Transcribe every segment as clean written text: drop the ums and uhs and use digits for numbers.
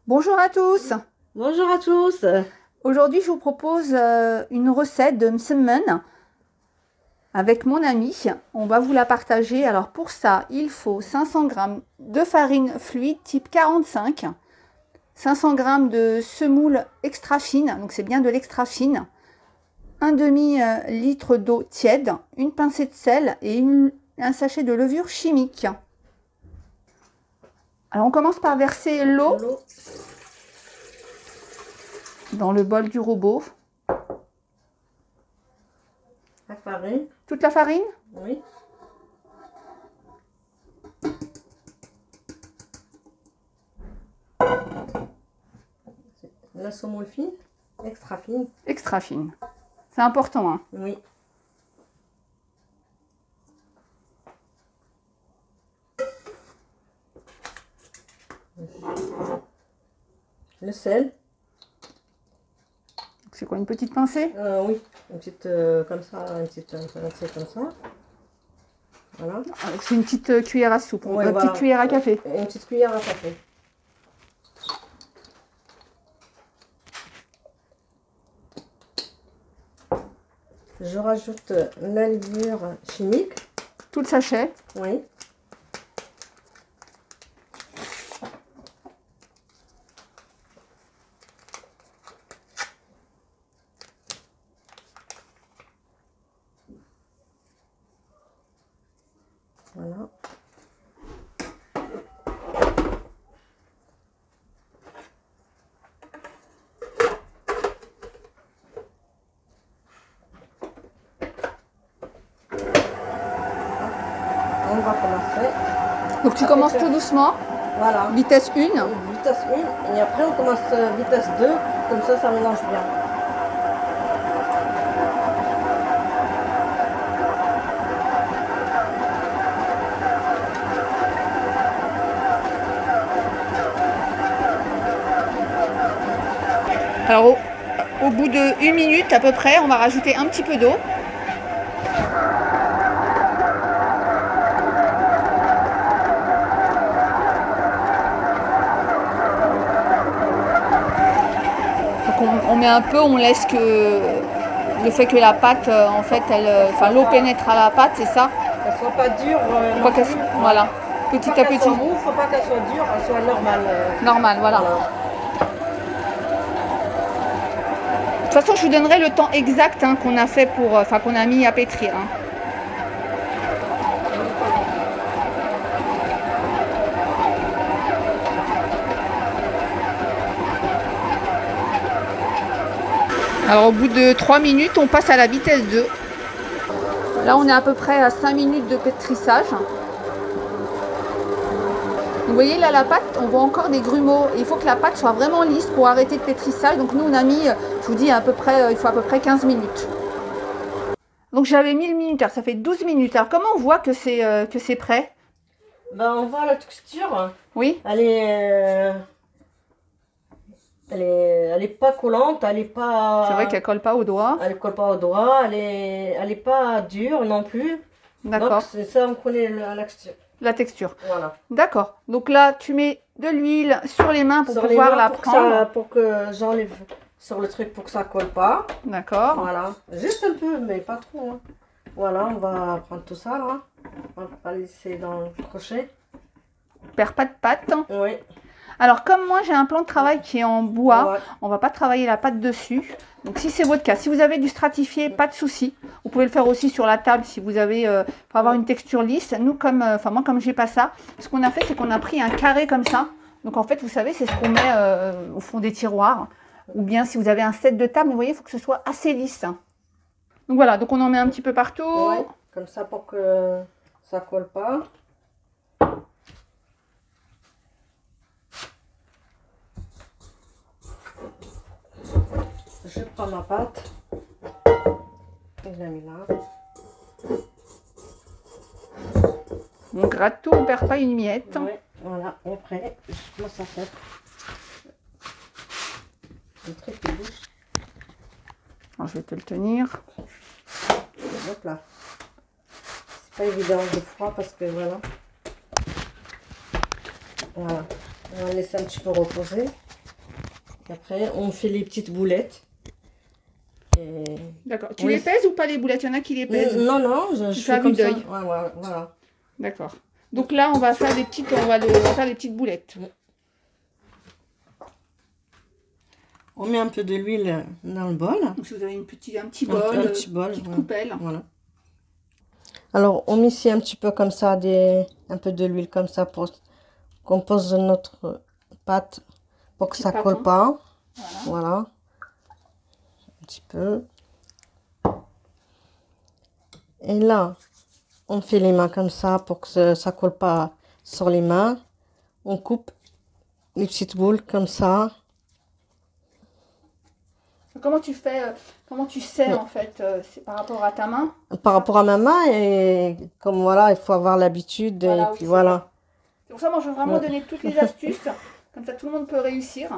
Bonjour à tous. Bonjour à tous. Aujourd'hui, je vous propose une recette de msemen avec mon ami. On va vous la partager. Alors pour ça, il faut 500 g de farine fluide type 45, 500 g de semoule extra fine, donc c'est bien de l'extra fine, un demi-litre d'eau tiède, une pincée de sel et un sachet de levure chimique. Alors on commence par verser l'eau dans le bol du robot. La farine. Toute la farine? Oui. La semoule fine, extra fine. Extra fine. C'est important, hein? Oui. Le sel. C'est quoi, une petite pincée? Oui, une petite comme ça, une petite pincée comme ça. Voilà. C'est une petite cuillère à soupe, Ouais, une voilà. petite cuillère à café. Une petite cuillère à café. Je rajoute la levure chimique. Tout le sachet. Oui. Voilà. On va commencer. Donc tu commences tout doucement, Voilà. vitesse 1. Vitesse 1 et après on commence vitesse 2, comme ça mélange bien. Alors au bout de 1 minute à peu près, on va rajouter un petit peu d'eau. Donc on met un peu, on laisse que le fait que la pâte, en fait, enfin l'eau pénètre à la pâte, c'est ça? Qu'elle soit pas dure. Faut qu'elle soit- voilà, petit à petit. Faut pas qu'elle soit dure, elle soit normale. Normal, voilà. De toute façon, je vous donnerai le temps exact qu'on a fait pour, enfin qu'on a mis à pétrir. Alors au bout de 3 minutes, on passe à la vitesse 2. Là, on est à peu près à 5 minutes de pétrissage. Vous voyez là la pâte, on voit encore des grumeaux. Il faut que la pâte soit vraiment lisse pour arrêter le pétrissage. Donc nous on a mis, je vous dis à peu près, il faut à peu près 15 minutes. Donc j'avais mis le minuteur, ça fait 12 minutes. Alors comment on voit que c'est prêt? Ben, on voit la texture. Oui. Elle est pas collante, elle est pas. C'est vrai qu'elle colle pas au doigt. Elle colle pas au doigt, elle est pas dure non plus. D'accord. Donc c'est ça, on connaît la texture. La texture. Voilà. D'accord. Donc là, tu mets de l'huile sur les mains pour pouvoir la prendre. Pour que j'enlève sur le truc pour que ça colle pas. D'accord. Voilà. Juste un peu, mais pas trop. Hein. Voilà, on va prendre tout ça là. On va laisser dans le crochet. Perds pas de pâte. Oui. Alors comme moi j'ai un plan de travail qui est en bois, Ouais. on va pas travailler la pâte dessus. Donc si c'est votre cas, si vous avez du stratifié, pas de souci. Vous pouvez le faire aussi sur la table si vous avez, pour avoir une texture lisse. Nous comme, enfin moi comme j'ai pas ça, ce qu'on a fait c'est qu'on a pris un carré comme ça. Donc en fait vous savez c'est ce qu'on met au fond des tiroirs. Ou bien si vous avez un set de table, vous voyez il faut que ce soit assez lisse. Donc voilà, donc on en met un petit peu partout. Ouais, comme ça pour que ça colle pas. Je prends ma pâte. Et je la mets là. On gratte tout, on perd pas une miette. Ouais, voilà. Et après, je commence à faire le truc qui bouge. Alors, je vais te le tenir. Hop là. C'est pas évident de froid parce que voilà. Voilà. On va laisser un petit peu reposer. Et après, on fait les petites boulettes. D'accord. Tu les pèses ou pas les boulettes? Il y en a qui les pèsent. Non, non, je fais comme ça. Ouais, voilà. D'accord. Donc là, on va faire des petites, on va faire des petites boulettes. On met un peu de l'huile dans le bol. Donc si vous avez un petit bol, une petite coupelle. Voilà. Alors, on met ici un petit peu comme ça, un peu de l'huile comme ça pour qu'on pose notre pâte pour que ça ne colle pas. Voilà. Un petit peu. Et là, on fait les mains comme ça pour que ça ne colle pas sur les mains. On coupe les petites boules comme ça. Comment tu fais, comment tu sais en fait, c'est par rapport à ta main? Par rapport à ma main, et comme voilà, il faut avoir l'habitude, et puis voilà. C'est pour ça, moi je veux vraiment donner toutes les astuces, comme ça tout le monde peut réussir.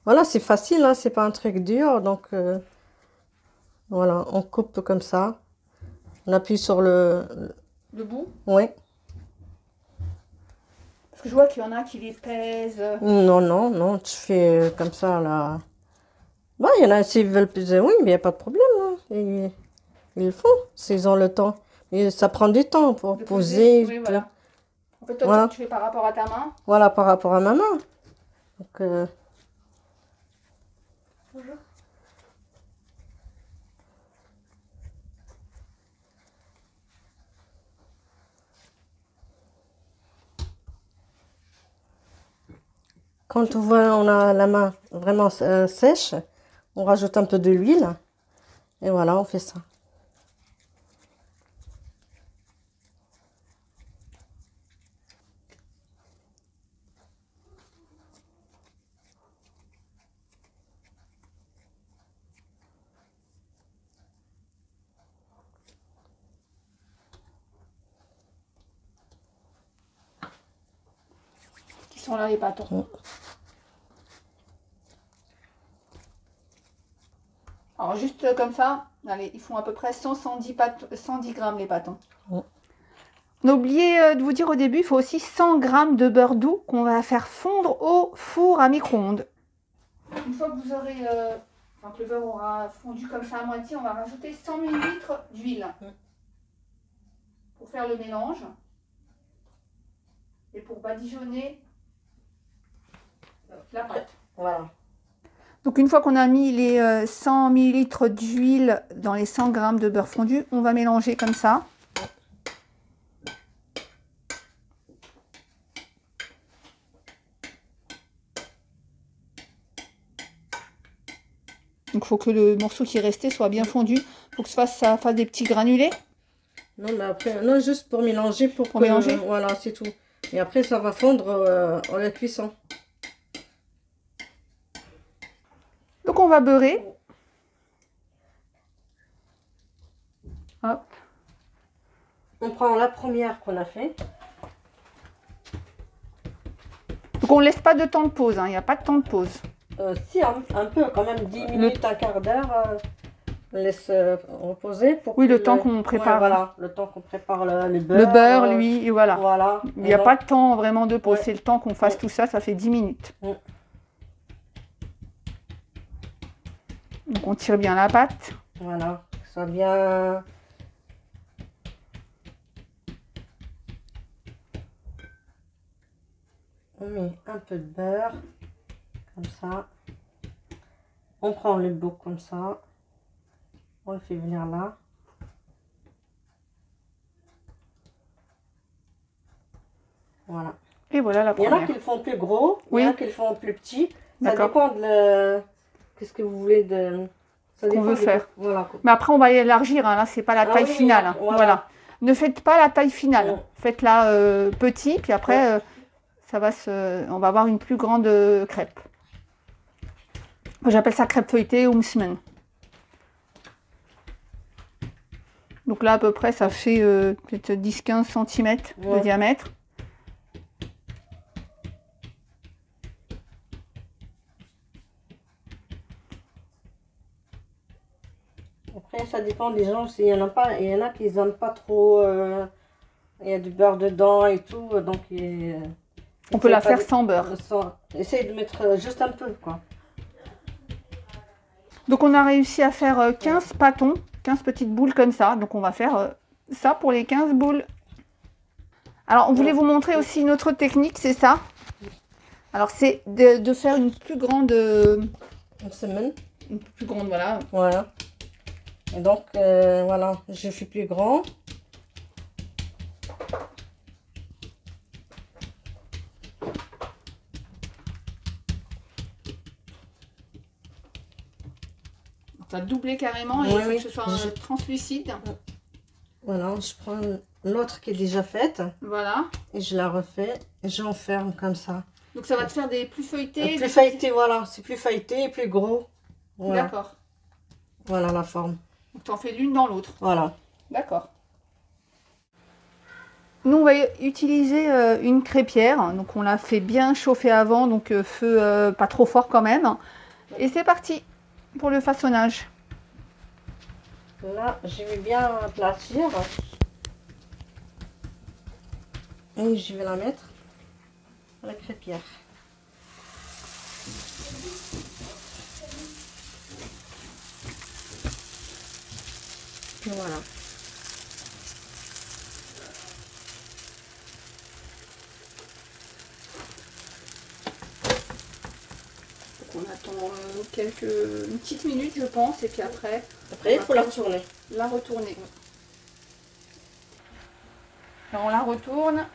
Voilà, c'est facile, hein, c'est pas un truc dur, donc voilà, on coupe comme ça. On appuie sur le bout? Oui. Parce que je vois qu'il y en a qui les pèsent. Non, non, non, tu fais comme ça là. Bah, il y en a s'ils veulent peser, oui, mais il n'y a pas de problème. Hein. Ils le font, s'ils ont le temps. Et ça prend du temps pour poser. Oui, voilà. En fait, toi, tu fais par rapport à ta main. Voilà, par rapport à ma main. Donc, Bonjour. Quand on a la main vraiment sèche, on rajoute un peu de l'huile. Et voilà, on fait ça. Qui sont là les bâtons. Alors juste comme ça, allez, ils font à peu près 110 grammes les bâtons. On a oublié de vous dire au début, il faut aussi 100 grammes de beurre doux qu'on va faire fondre au four à micro-ondes. Une fois que vous aurez, que le beurre aura fondu comme ça à moitié, on va rajouter 100 ml d'huile pour faire le mélange et pour badigeonner la pâte. Voilà. Donc une fois qu'on a mis les 100 ml d'huile dans les 100 g de beurre fondu, on va mélanger comme ça. Donc il faut que le morceau qui est resté soit bien fondu. Il faut que ça fasse des petits granulés. Non, mais après, non, juste pour mélanger. Pour mélanger. Voilà, c'est tout. Et après, ça va fondre en la cuisson. Donc on va beurrer. Hop. On prend la première qu'on a fait. Donc on ne laisse pas de temps de pause, il n'y a pas de temps de pause. Si, un peu, quand même 10 minutes, un quart d'heure. On laisse reposer. Oui, le temps qu'on prépare. Ouais, voilà, le temps qu'on prépare le beurre. Le beurre, lui, et voilà. Voilà. Il n'y a pas de temps vraiment de pause. C'est le temps qu'on fasse tout ça, ça fait 10 minutes. Donc on tire bien la pâte. Voilà, que ça soit bien... On met un peu de beurre, comme ça. On prend le bout comme ça. On le fait venir là. Voilà. Et voilà la première. Il y en a qui le font plus gros, il y en a qui le font plus petit. Ça dépend de qu'est-ce que vous voulez de... qu'on veut faire. Voilà. Mais après on va élargir, là c'est pas la taille finale. Voilà. Ne faites pas la taille finale. Faites-la petit, puis après on va avoir une plus grande crêpe. J'appelle ça crêpe feuilletée ou msmen. Donc là à peu près ça fait peut-être 10-15 cm de diamètre. Après ça dépend des gens, il y en a qui n'aiment pas trop, il y a du beurre dedans et tout, donc on peut la faire sans beurre. Essayez de mettre juste un peu, quoi. Donc on a réussi à faire 15 pâtons, 15 petites boules comme ça. Donc on va faire ça pour les 15 boules. Alors on voulait vous montrer aussi une autre technique, c'est ça. Alors c'est de faire une plus grande... une semaine. Une plus grande, voilà. Voilà. Et donc voilà, je fais plus grand. Ça doubler carrément et il faut que ce soit translucide. Voilà, je prends l'autre qui est déjà faite. Voilà. Et je la refais et j'enferme comme ça. Donc ça va te faire des plus feuilletés. Plus feuilleté, voilà. C'est plus feuilleté et plus gros. Voilà. D'accord. Voilà la forme. Donc tu en fais l'une dans l'autre. Voilà. D'accord. Nous on va utiliser une crêpière. Donc on l'a fait bien chauffer avant. Donc feu pas trop fort quand même. Et c'est parti pour le façonnage. Là, je vais bien aplatir. Et je vais la mettre à la crêpière. Et voilà. On attend une petite minute je pense et puis après il faut la retourner. La retourner. Alors on la retourne.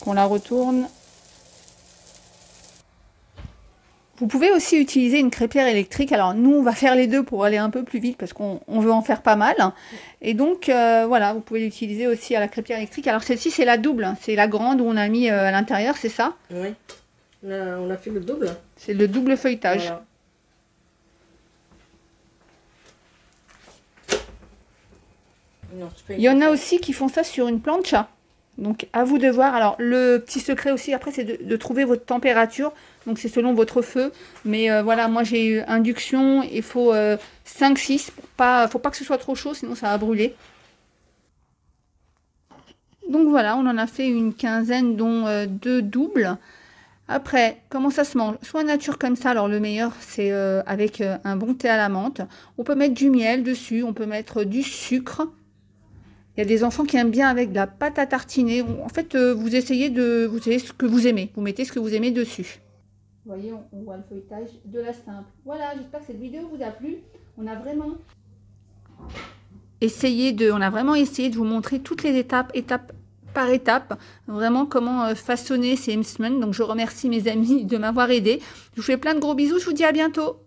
On la retourne. Vous pouvez aussi utiliser une crêpière électrique. Alors nous, on va faire les deux pour aller un peu plus vite parce qu'on veut en faire pas mal. Et donc, voilà, vous pouvez l'utiliser aussi à la crêpière électrique. Alors celle-ci, c'est la double. C'est la grande où on a mis à l'intérieur, c'est ça? Oui. On a fait le double. C'est le double feuilletage. Voilà. Non, il y en a aussi qui font ça sur une plancha. Donc à vous de voir. Alors le petit secret aussi après c'est de trouver votre température. Donc c'est selon votre feu. Mais voilà, moi j'ai eu induction. Il faut 5-6. Faut pas que ce soit trop chaud sinon ça va brûler. Donc voilà, on en a fait une quinzaine dont 2 doubles. Après, comment ça se mange? Soit nature comme ça, alors le meilleur c'est avec un bon thé à la menthe. On peut mettre du miel dessus, on peut mettre du sucre. Il y a des enfants qui aiment bien avec de la pâte à tartiner. En fait, vous essayez ce que vous aimez. Vous mettez ce que vous aimez dessus. Vous voyez, on voit le feuilletage de la simple. Voilà, j'espère que cette vidéo vous a plu. On a vraiment essayé de vous montrer toutes les étapes par étape, vraiment comment façonner ces Hemsman. Donc je remercie mes amis de m'avoir aidé. Je vous fais plein de gros bisous. Je vous dis à bientôt.